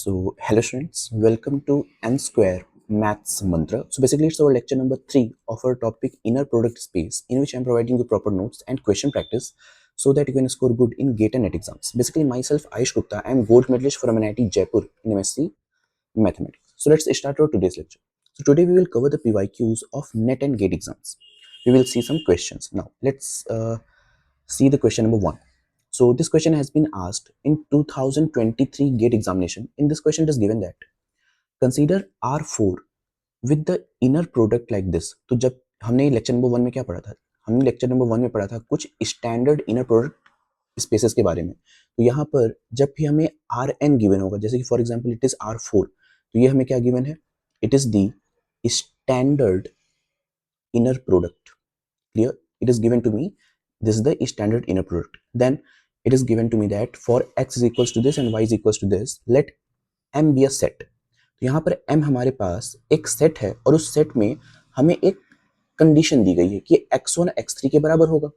Hello students, welcome to N Square Maths Mantra. So basically it's our lecture number 3 of our topic inner product space, in which I'm providing you proper notes and question practice so that you can score good in GATE and NET exams. Basically myself Ayush Gupta, I am gold medalist from NIT Jaipur in MSc Mathematics. So let's start our today's lecture. So today we will cover the PYQs of NET and GATE exams. We will see some questions. Now let's see the question number 1. So this question has been asked in 2023 GATE examination. In this question it is given that consider R4 with the inner product like this. तो जब हमने lecture number 1 में क्या पढ़ा था, हमने lecture number 1 में पढ़ा था कुछ स्टैंडर्ड इनर प्रोडक्ट स्पेसेस के बारे में. तो यहाँ पर जब भी हमें Rn गिवन होगा, जैसे कि for example it is R4, तो ये हमें क्या गिवन है, it is the standard inner product. Clear? It is given to me, this is the standard inner product. Then it is given to me that for x is equals to this and y is equals to this, let m be a set. तो यहाँ पर m हमारे पास एक set है और उस set में हमें एक कंडीशन दी गई है कि x1 x3 के बराबर होगा.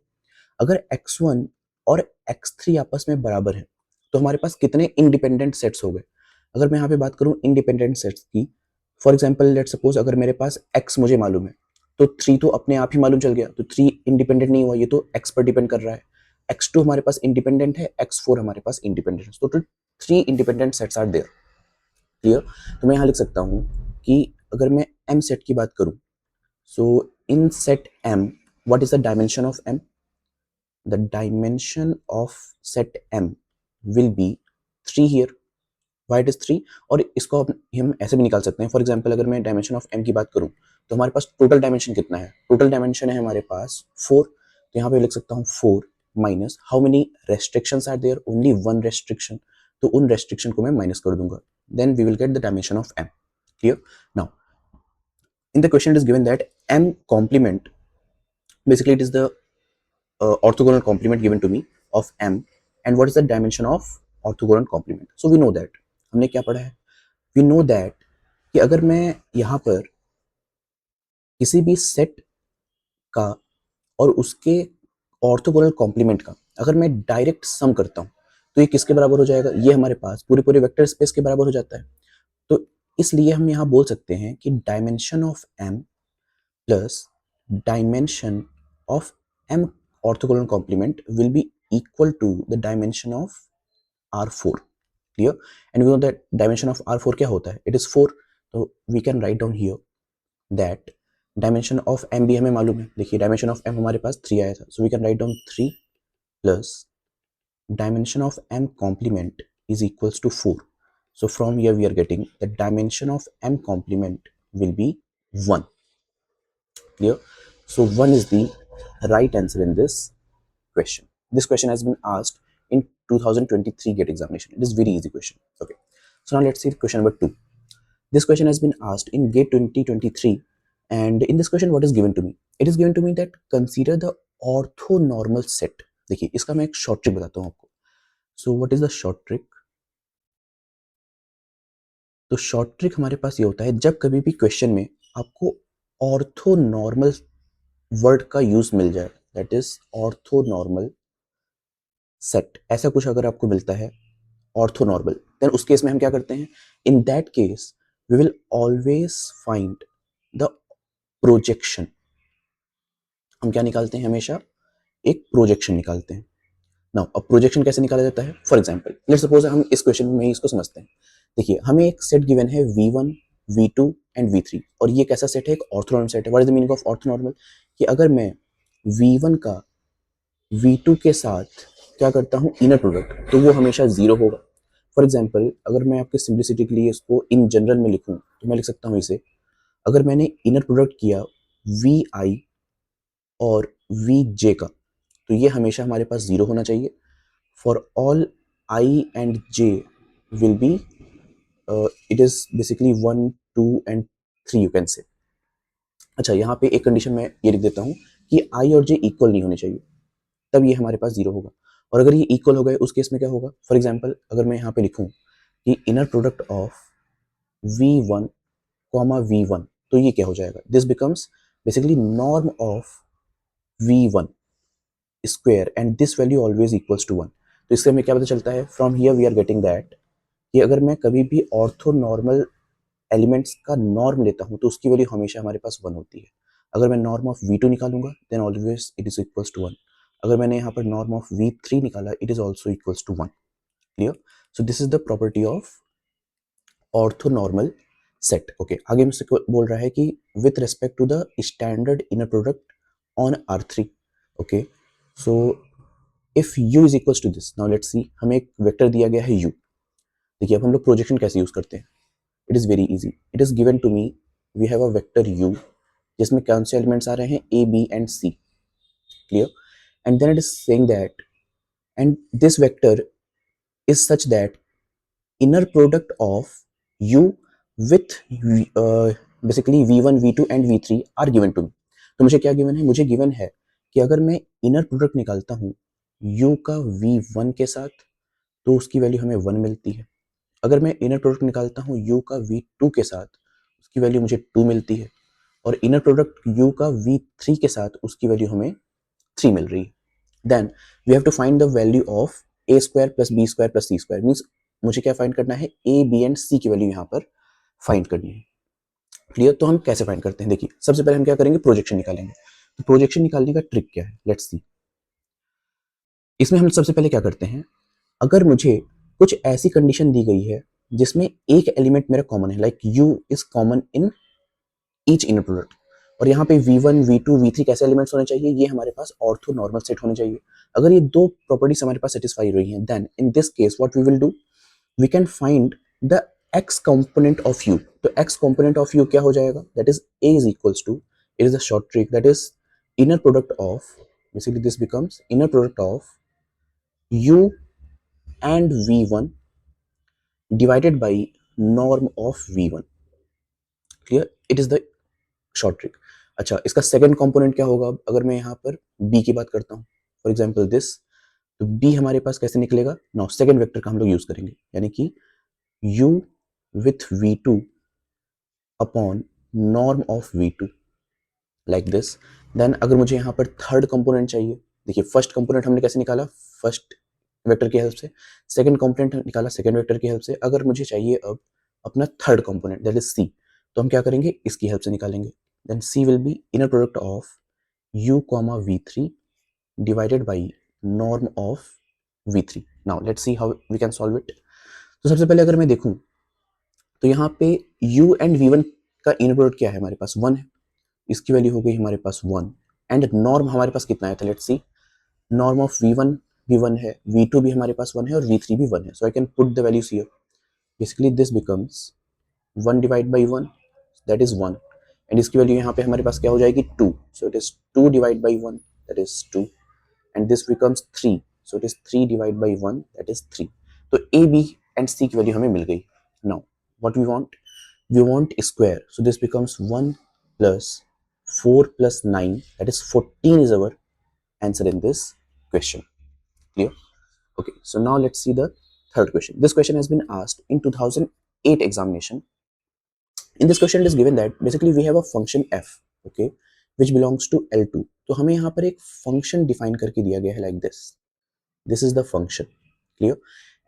अगर x1 और x3 आपस में बराबर है तो हमारे पास कितने इंडिपेंडेंट सेट्स हो गए. अगर मैं यहाँ पे बात करूँ इंडिपेंडेंट सेट्स की, फॉर एग्जाम्पल लेट सपोज अगर मेरे पास x मुझे मालूम है तो 3 तो अपने आप ही मालूम चल गया, तो 3 इंडिपेंडेंट नहीं हुआ, ये तो x पर डिपेंड कर रहा है. x2 हमारे पास इंडिपेंडेंट है, x4 हमारे पास इंडिपेंडेंट है. तो total 3 independent sets are there. Clear? तो मैं यहाँ लिख सकता हूँ कि अगर मैं m सेट की बात करूँ, so in set m what is the dimension of m? The dimension of set m will be 3 here. Why it is 3? और इसको हम ऐसे भी निकाल सकते हैं. फॉर एग्जाम्पल अगर मैं डायमेंशन ऑफ m की बात करूं तो हमारे पास टोटल डायमेंशन कितना है, टोटल डायमेंशन है हमारे पास 4. तो यहाँ पे लिख सकता हूँ 4 minus how many restrictions are there, only 1 restriction. तो उन रेस्ट्रिक्शन को मैं माइनस कर दूंगा, then we will get the dimension of m. Clear? Now in the question it is given that m complement, basically it is the orthogonal complement given to me of m, and what is the dimension of orthogonal complement. So we know that, हमने क्या पढ़ा है, we know that कि अगर मैं यहाँ पर किसी भी सेट का और उसके ऑर्थोगोनल कॉम्प्लीमेंट का अगर मैं डायरेक्ट सम करता हूँ तो ये किसके बराबर हो जाएगा, ये हमारे पास पूरे पूरे वेक्टर स्पेस के बराबर हो जाता है. तो इसलिए हम यहाँ बोल सकते हैं कि dimension of m plus dimension of m orthogonal complement will be equal to the dimension of R4. Clear? And we know that dimension of R4 क्या होता है, it is 4. तो we can write down here that dimension of m भी हमें मालूम है. देखिए dimension of m हमारे पास 3 आया था, so we can write down 3 plus dimension of m complement is equals to 4. So from here we are getting the dimension of m complement will be 1. Clear? So 1 is the right answer in this question. This question has been asked in 2023 GATE examination. It is very easy question. Okay. So now let's see question number 2. This question has been asked in GATE 2023, and in this question what is given to me? It is given to me that consider the orthonormal set. देखिए इसका मैं एक short trick बताता हूँ आपको. So what is the short trick? तो short trick हमारे पास ये होता है जब कभी भी क्वेश्चन में आपको ऑर्थोनॉर्मल वर्ड का यूज मिल जाए, दैट इज ऑर्थोनॉर्मल सेट, ऐसा कुछ अगर आपको मिलता है ऑर्थोनॉर्मल, देन उस केस में हम क्या करते हैं, in that case we will always find the projection. हम क्या निकालते हैं, हमेशा एक प्रोजेक्शन निकालते हैं. नाउ अब प्रोजेक्शन कैसे निकाला जाता है, फॉर एग्जांपल लेट्स सपोज हम इस क्वेश्चन में इसको समझते हैं. देखिए हमें एक सेट गिवन है v1 v2 एंड v3, और ये कैसा सेट है, एक ऑर्थोनॉर्मल सेट है. What is the meaning of orthonormal, कि अगर मैं v1 का v2 के साथ क्या करता हूँ इनर प्रोडक्ट, तो वो हमेशा 0 होगा. फॉर एग्जाम्पल अगर मैं आपके सिंप्लिसिटी के लिए इसको इन जनरल में लिखूं तो मैं लिख सकता हूँ इसे, अगर मैंने इनर प्रोडक्ट किया vi और vj का, तो ये हमेशा हमारे पास 0 होना चाहिए. For all i and j will be it is basically 1 2 and 3 you can say. अच्छा यहाँ पे एक कंडीशन मैं ये लिख देता हूँ कि i और j इक्वल नहीं होने चाहिए, तब ये हमारे पास 0 होगा. और अगर ये इक्वल हो गए उस केस में क्या होगा, फॉर एग्जांपल अगर मैं यहाँ पे लिखूं कि inner product of v1 comma v1, तो ये क्या हो जाएगा, this becomes basically norm of v1 square and this value always equals to 1. तो इससे हमें क्या पता चलता है, from here we are getting that कि अगर मैं कभी भी ऑर्थो नॉर्मल एलिमेंट्स का नॉर्म लेता हूँ तो उसकी वैल्यू हमेशा हमारे पास 1 होती है। अगर मैं नॉर्म ऑफ V2 निकालूंगा then always it is equals to 1। अगर मैंने यहाँ पर नॉर्म ऑफ V3 निकाला it is also equals to 1। Clear? So this is the property of orthonormal set. Okay, आगे मुझसे बोल रहा है कि with respect to the standard inner product on R3। Okay, so if U is equals to this, now let's see, हमें एक vector दिया गया है U। देखिए अब हम लोग प्रोजेक्शन कैसे यूज करते हैं, it is very easy. It is given to me, we have a vector U जिसमें कौन से एलिमेंट्स आ रहे हैं A, B and C। Clear? And then it is saying that and this vector is such that inner product of u with basically v1 v2 and v3 are given to me। तो मुझे क्या given है, मुझे given है कि अगर मैं inner product निकालता हूँ u का v1 के साथ तो उसकी वैल्यू हमें 1 मिलती है। अगर मैं इनर प्रोडक्ट निकालता हूँ u का v2 के साथ उसकी वैल्यू मुझे 2 मिलती है, और इनर प्रोडक्ट u का v3 के साथ उसकी वैल्यू हमें 3 मिल रही है। Then we have to find the value of a square plus b square plus c square. Means मुझे क्या फाइंड करना है, a b एंड c की वैल्यू यहाँ पर फाइंड करनी है। क्लियर? तो हम कैसे फाइंड करते हैं, देखिए सबसे पहले हम क्या करेंगे, प्रोजेक्शन निकालेंगे। तो प्रोजेक्शन निकालने का ट्रिक क्या है, लेट्स सी। इसमें हम सबसे पहले क्या करते हैं, अगर मुझे कुछ ऐसी कंडीशन दी गई है जिसमें एक एलिमेंट मेरा कॉमन है, like u is common in each inner product, और यहाँ पे v1 v2 v3 कैसे एलिमेंट्स होने चाहिए, ये हमारे पास ऑर्थो नॉर्मल सेट होने चाहिए। अगर ये दो प्रॉपर्टीज हमारे पास सेटिस्फाई हो रही हैं, then in this case what we will do, we can find the x component of u। तो x component of u क्या हो जाएगा, that is a is equals to, it is a short trick, that is inner product of, basically this becomes inner product of u and v1 divided by norm of v1। Clear? It is the short trick. अच्छा, इसका second component क्या होगा, अगर मैं यहाँ पर b की बात करता हूँ, फॉर एग्जांपल दिस, तो b हमारे पास कैसे निकलेगा, नाउ सेकंड वेक्टर का हम लोग यूज करेंगे, यानी कि u with v2 upon norm of v2 like this. Then अगर मुझे यहाँ पर थर्ड कंपोनेंट चाहिए, देखिए फर्स्ट कंपोनेंट हमने कैसे निकाला, फर्स्ट वेक्टर की हेल्प से, सेकंड कंपोनेंट निकाला सेकंड वेक्टर की हेल्प से। अगर मुझे चाहिए अब अपना third component that is c, तो हम क्या करेंगे, इसकी हेल्प से निकालेंगे। Then c will be inner product of u comma v3 divided by norm of v3। now let's see how we can solve it। तो सबसे पहले अगर मैं देखूं तो यहाँ पे u and v1 का इनर प्रोडक्ट क्या है, हमारे पास 1 है, इसकी वैल्यू हो गई हमारे पास 1। एंड नॉर्म हमारे पास कितना है, तो let's see, norm of v1 भी 1 है, v2 भी हमारे पास 1 है और v3 भी 1 है। So I can put the values here, basically this becomes 1 divide by 1, that is 1, and इसकी वैल्यू यहाँ पे हमारे पास क्या हो जाएगी, 2। So it is 2 divide by 1, that is 2, and this becomes 3। So it is 3 divide by 1, that is 3। तो a b and c की वैल्यू हमें मिल गई। Now what we want square, so this becomes 1 plus 4 plus 9, that is 14 is our answer in this question। Clear? Okay, so now let's see the third question. This question has been asked in 2008 examination। in this question it is given that basically we have a function f, okay, which belongs to L2। तो हमें यहाँ पर एक function define करके दिया गया है like this is the function। clear?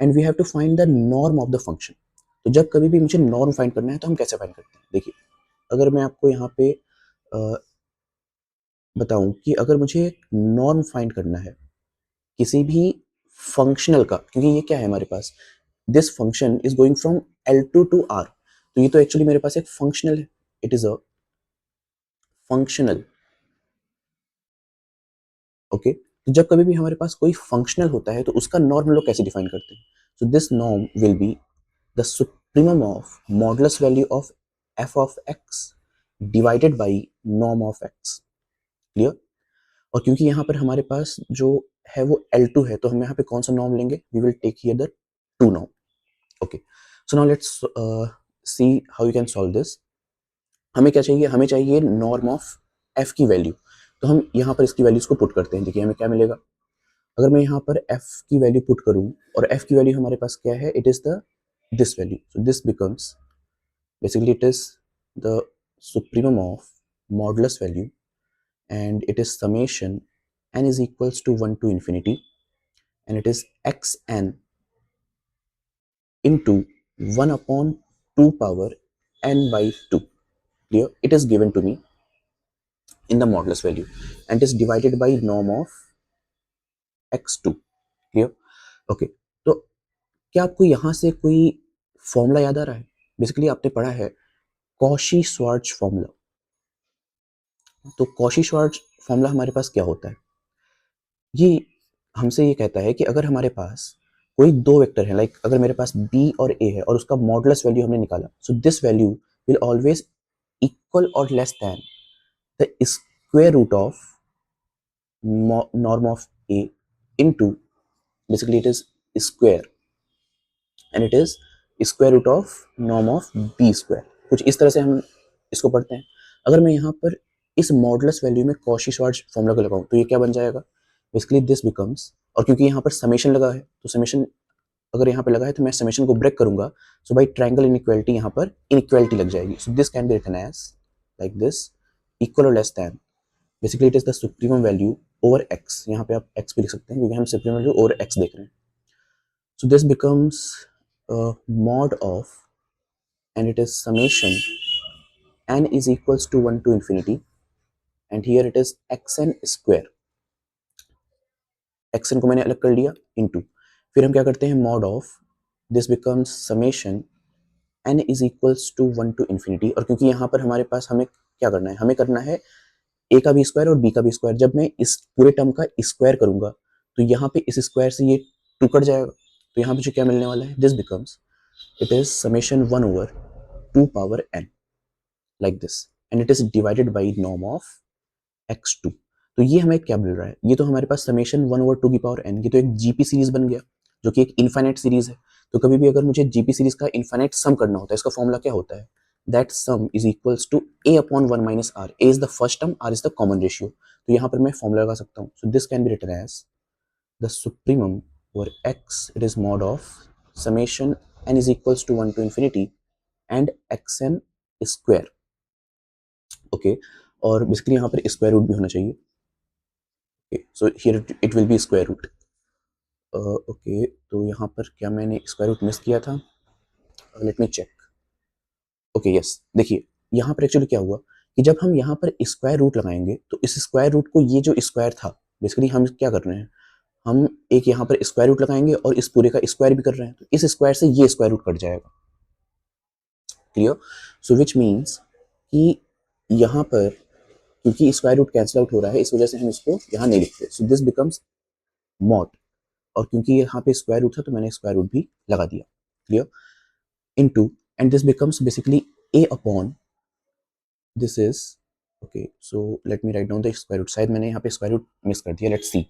and we have to find the norm of the function। तो जब कभी भी मुझे नॉर्म फाइंड करना है तो हम कैसे फाइंड करते हैं, देखिए अगर मैं आपको यहाँ पे बताऊं कि अगर मुझे नॉर्म फाइंड करना है किसी भी फंक्शनल का, क्योंकि ये क्या है हमारे पास, this function is going from L2 to R, तो ये तो एक्चुअली मेरे पास एक फंक्शनल है, it is a functional. Okay, तो जब कभी भी हमारे पास कोई फंक्शनल होता है तो उसका नॉर्म हम लोग कैसे डिफाइन करते हैं, so this norm will be the supremum of modulus value of f of x divided by norm of x। Clear? और क्योंकि यहाँ पर हमारे पास जो है वो L2 है, तो हम यहाँ पे कौन सा नॉर्म लेंगे, we will take here the 2 norm. Okay, so now let's see how you can solve this. हमें क्या चाहिए, हमें चाहिए नॉर्म ऑफ f की वैल्यू। तो हम यहाँ पर इसकी वैल्यूज को पुट करते हैं, देखिए हमें क्या मिलेगा, अगर मैं यहाँ पर f की वैल्यू पुट करूँ और f की वैल्यू हमारे पास क्या है, it is the this value, so this becomes basically it is the supremum of modulus value, and it is summation n is equals to 1 to infinity, and it is xn into 1 upon 2 power n by 2. Clear? It is given to me in the modulus value and is divided by norm of x2. Clear? Okay. तो क्या आपको यहां से कोई formula याद आ रहा है? Basically आपने पढ़ा है कॉशी श्वार्ट्ज फॉर्मूला. तो कॉशी श्वार्ट्ज फॉर्मूला हमारे पास क्या होता है? ये हमसे ये कहता है कि अगर हमारे पास कोई दो वेक्टर है, लाइक अगर मेरे पास b और a है और उसका मॉडुलस वैल्यू हमने निकाला, so this value will always equal और less than the square root of norm of a into basically it is square and it is square root of norm of b square. कुछ इस तरह से हम इसको पढ़ते हैं. अगर मैं यहाँ पर इस मॉडुलस वैल्यू में कॉशी श्वार्ट्ज फॉर्मूला को लगाऊं तो ये क्या बन जाएगा? बेसिकली दिस बिकम्स, और क्योंकि यहाँ पर समेशन लगा है तो समेशन अगर यहाँ पे लगा है तो मैं समेशन को ब्रेक करूंगा, सो बाई ट्रायंगल इनइक्वालिटी यहाँ पर इनइक्वालिटी लग जाएगी. So this can be written as like this, equal और less than, basically it is the supremum value over x. यहाँ पे आप x भी लिख सकते हैं क्योंकि हम सुप्रीमम वैल्यू ओवर x देख रहे हैं. So this becomes mod of and it is summation n is equals to 1 to infinity and here it is xn square. xn को मैंने अलग कर लिया into, फिर हम क्या करते हैं mod of this becomes summation n is equals to 1 to infinity. और क्योंकि यहाँ पर हमारे पास हमें क्या करना है, हमें करना है a का भी स्क्वायर और b का भी स्क्वायर. जब मैं इस पूरे टर्म का स्क्वायर करूंगा तो यहाँ पे इस स्क्वायर से ये 2 कट जाएगा, तो यहाँ पे जो क्या मिलने वाला है, this becomes it is summation 1 over 2 power n like this and it is divided by norm of x2. तो ये हमें क्या मिल रहा है? ये तो हमारे पास समेशन 1 ओवर 2 की पावर n, ये तो एक जीपी सीरीज बन गया जो कि एक इनफाइनाइट सीरीज है. तो कभी भी अगर मुझे जीपी सीरीज का इनफाइनाइट सम करना होता है, इसका फॉर्मूला क्या होता है? That sum is equals to a upon 1 minus r. a is the first term, r is the common ratio. तो यहाँ पर मैं फॉर्मूला लगा सकता हूँ. So this can be written as the supremum over x, it is mod of summation n is equals to 1 to infinity and xn square. Okay, और basically यहाँ पर स्क्वायर रूट भी होना चाहिए. Okay, so here it will be square root. Okay, तो यहाँ पर क्या मैंने स्क्वायर रूट मिस किया था? Let me check. Okay yes, देखिए यहाँ पर एक्चुअली क्या हुआ कि जब हम यहाँ पर स्क्वायर रूट लगाएंगे तो इस स्क्वायर रूट को, ये जो स्क्वायर था, बेसिकली हम क्या कर रहे हैं, हम एक यहाँ पर स्क्वायर रूट लगाएंगे और इस पूरे का स्क्वायर भी कर रहे हैं, तो इस स्क्वायर से ये स्क्वायर रूट कट जाएगा. क्लियर? सो विच मीन्स कि यहाँ पर क्योंकि स्क्वायर रूट कैंसिल आउट हो रहा है, इस वजह से हम इसको यहाँ नहीं लिखते. सो दिस बिकम्स मॉड, और क्योंकि यहाँ पे स्क्वायर रूट था तो मैंने स्क्वायर रूट भी लगा दिया. Clear? Into, and this becomes basically a upon this is, okay so let me write down the square root. शायद मैंने यहाँ पे स्क्वायर रूट मिस कर दिया. Let's see.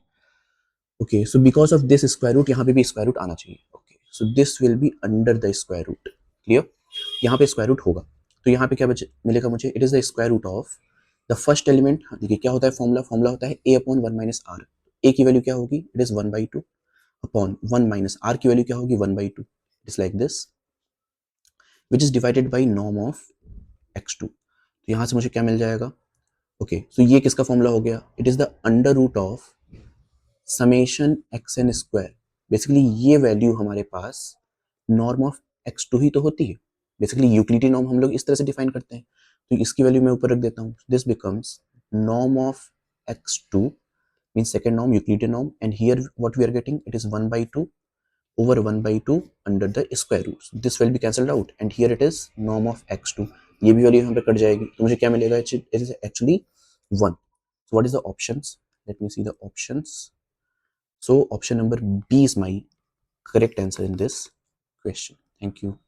Okay, so because of this square root यहाँ पे भी square root आना चाहिए. Okay, so this will be under the square root. Clear? यहाँ पे स्क्वायर रूट होगा तो यहाँ पे क्या मिलेगा मुझे? It is the square root of the first element. देखिए क्या होता है फॉर्मूला, फॉर्मूला होता है a upon 1 minus r. a की वैल्यू क्या होगी? It is 1/2 upon 1 minus r की वैल्यू क्या होगी? 1/2. It is like this which is divided by norm of x2. तो यहाँ से मुझे क्या मिल जाएगा? ओके, सो ये किसका फॉर्मूला हो गया? It is the under root of summation xn square. Basically ये वैल्यू हमारे पास नॉर्म ऑफ x2 ही तो होती है. बेसिकली यूक्लिडियन नॉर्म हम लोग इस तरह से डिफाइन करते हैं, तो इसकी वैल्यू मैं ऊपर रख देता हूँ. This becomes norm of x2 means second norm, Euclidean norm, and here what we are getting, it is 1/2 over 1/2 under the square root. So this will be cancelled out and here it is norm of x2. ये भी value यहाँ पे cut जाएगी तो मुझे क्या मिलेगा? It is actually 1. So what is the options? Let me see the options. So option number B is my correct answer in this question. Thank you.